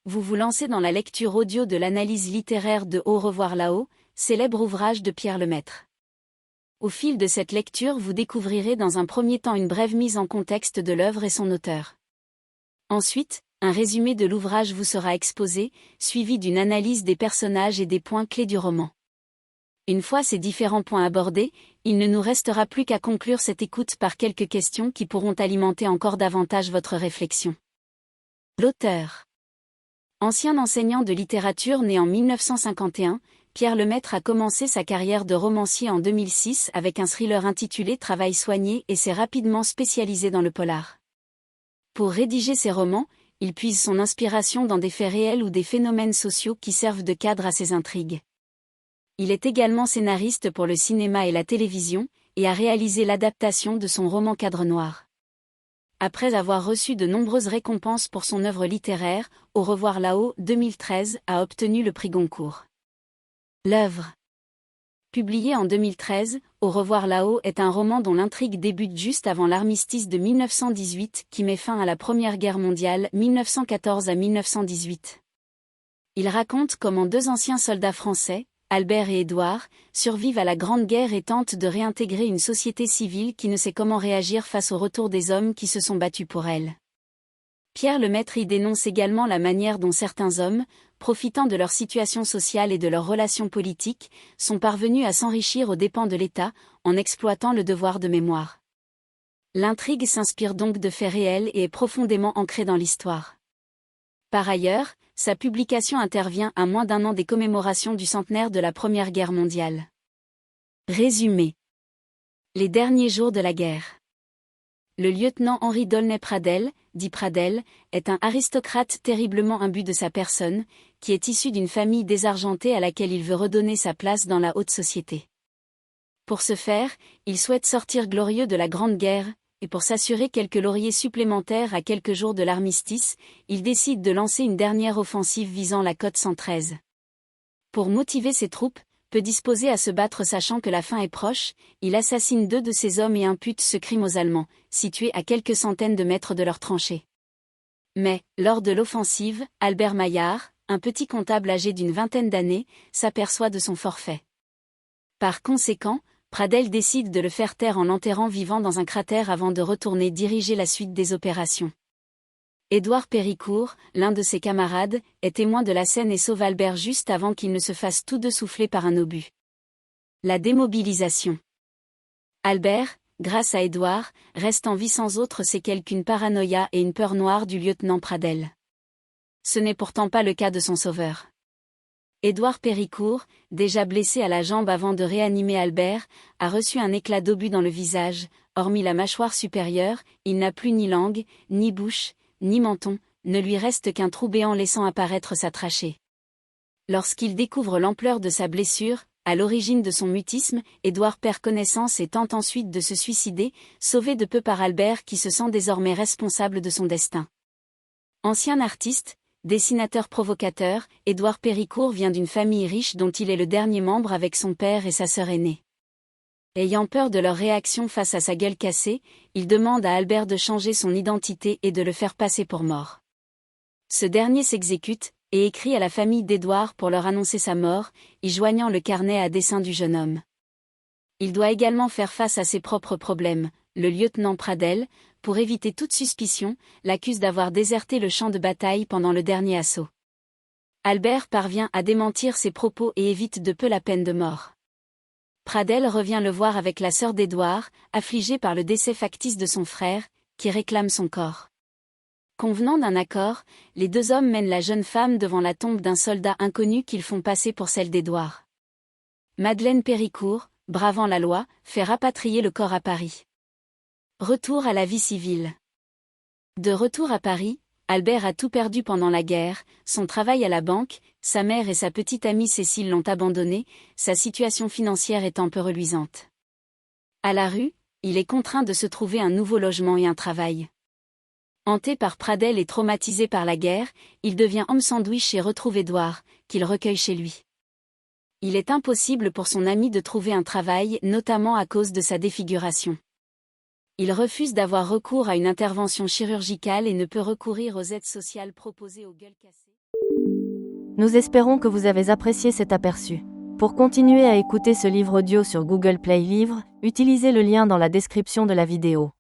Vous vous lancez dans la lecture audio de l'analyse littéraire de Au revoir là-haut, célèbre ouvrage de Pierre Lemaitre. Au fil de cette lecture, vous découvrirez dans un premier temps une brève mise en contexte de l'œuvre et son auteur. Ensuite, un résumé de l'ouvrage vous sera exposé, suivi d'une analyse des personnages et des points clés du roman. Une fois ces différents points abordés, il ne nous restera plus qu'à conclure cette écoute par quelques questions qui pourront alimenter encore davantage votre réflexion. L'auteur. Ancien enseignant de littérature né en 1951, Pierre Lemaitre a commencé sa carrière de romancier en 2006 avec un thriller intitulé Travail soigné et s'est rapidement spécialisé dans le polar. Pour rédiger ses romans, il puise son inspiration dans des faits réels ou des phénomènes sociaux qui servent de cadre à ses intrigues. Il est également scénariste pour le cinéma et la télévision, et a réalisé l'adaptation de son roman Cadre noir. Après avoir reçu de nombreuses récompenses pour son œuvre littéraire, Au revoir là-haut 2013 a obtenu le prix Goncourt. L'œuvre. Publié en 2013, Au revoir là-haut est un roman dont l'intrigue débute juste avant l'armistice de 1918 qui met fin à la Première Guerre mondiale 1914 à 1918. Il raconte comment deux anciens soldats français, Albert et Édouard, survivent à la Grande Guerre et tentent de réintégrer une société civile qui ne sait comment réagir face au retour des hommes qui se sont battus pour elle. Pierre Lemaitre y dénonce également la manière dont certains hommes, profitant de leur situation sociale et de leurs relations politiques, sont parvenus à s'enrichir aux dépens de l'État, en exploitant le devoir de mémoire. L'intrigue s'inspire donc de faits réels et est profondément ancrée dans l'histoire. Par ailleurs, sa publication intervient à moins d'un an des commémorations du centenaire de la Première Guerre mondiale. Résumé. Les derniers jours de la guerre. Le lieutenant Henri d'Aulnay-Pradel, dit Pradel, est un aristocrate terriblement imbu de sa personne, qui est issu d'une famille désargentée à laquelle il veut redonner sa place dans la haute société. Pour ce faire, il souhaite sortir glorieux de la Grande Guerre, et pour s'assurer quelques lauriers supplémentaires à quelques jours de l'armistice, il décide de lancer une dernière offensive visant la côte 113. Pour motiver ses troupes, peu disposés à se battre sachant que la fin est proche, il assassine 2 de ses hommes et impute ce crime aux Allemands, situés à quelques centaines de mètres de leurs tranchées. Mais, lors de l'offensive, Albert Maillard, un petit comptable âgé d'une vingtaine d'années, s'aperçoit de son forfait. Par conséquent, Pradel décide de le faire taire en l'enterrant vivant dans un cratère avant de retourner diriger la suite des opérations. Édouard Péricourt, l'un de ses camarades, est témoin de la scène et sauve Albert juste avant qu'ils ne se fassent tous deux souffler par un obus. La démobilisation. Albert, grâce à Édouard, reste en vie sans autre séquelle qu'une paranoïa et une peur noire du lieutenant Pradel. Ce n'est pourtant pas le cas de son sauveur. Édouard Péricourt, déjà blessé à la jambe avant de réanimer Albert, a reçu un éclat d'obus dans le visage. Hormis la mâchoire supérieure, il n'a plus ni langue, ni bouche, ni menton, ne lui reste qu'un trou béant laissant apparaître sa trachée. Lorsqu'il découvre l'ampleur de sa blessure, à l'origine de son mutisme, Édouard perd connaissance et tente ensuite de se suicider, sauvé de peu par Albert qui se sent désormais responsable de son destin. Ancien artiste, dessinateur provocateur, Édouard Péricourt vient d'une famille riche dont il est le dernier membre avec son père et sa sœur aînée. Ayant peur de leur réaction face à sa gueule cassée, il demande à Albert de changer son identité et de le faire passer pour mort. Ce dernier s'exécute, et écrit à la famille d'Édouard pour leur annoncer sa mort, y joignant le carnet à dessein du jeune homme. Il doit également faire face à ses propres problèmes. Le lieutenant Pradel, pour éviter toute suspicion, l'accuse d'avoir déserté le champ de bataille pendant le dernier assaut. Albert parvient à démentir ses propos et évite de peu la peine de mort. Pradel revient le voir avec la sœur d'Édouard, affligée par le décès factice de son frère, qui réclame son corps. Convenant d'un accord, les 2 hommes mènent la jeune femme devant la tombe d'un soldat inconnu qu'ils font passer pour celle d'Édouard. Madeleine Péricourt, bravant la loi, fait rapatrier le corps à Paris. Retour à la vie civile. De retour à Paris, Albert a tout perdu pendant la guerre, son travail à la banque, sa mère et sa petite amie Cécile l'ont abandonné, sa situation financière étant peu reluisante. À la rue, il est contraint de se trouver un nouveau logement et un travail. Hanté par Pradel et traumatisé par la guerre, il devient homme sandwich et retrouve Édouard, qu'il recueille chez lui. Il est impossible pour son ami de trouver un travail, notamment à cause de sa défiguration. Il refuse d'avoir recours à une intervention chirurgicale et ne peut recourir aux aides sociales proposées aux gueules cassées. Nous espérons que vous avez apprécié cet aperçu. Pour continuer à écouter ce livre audio sur Google Play Livres, utilisez le lien dans la description de la vidéo.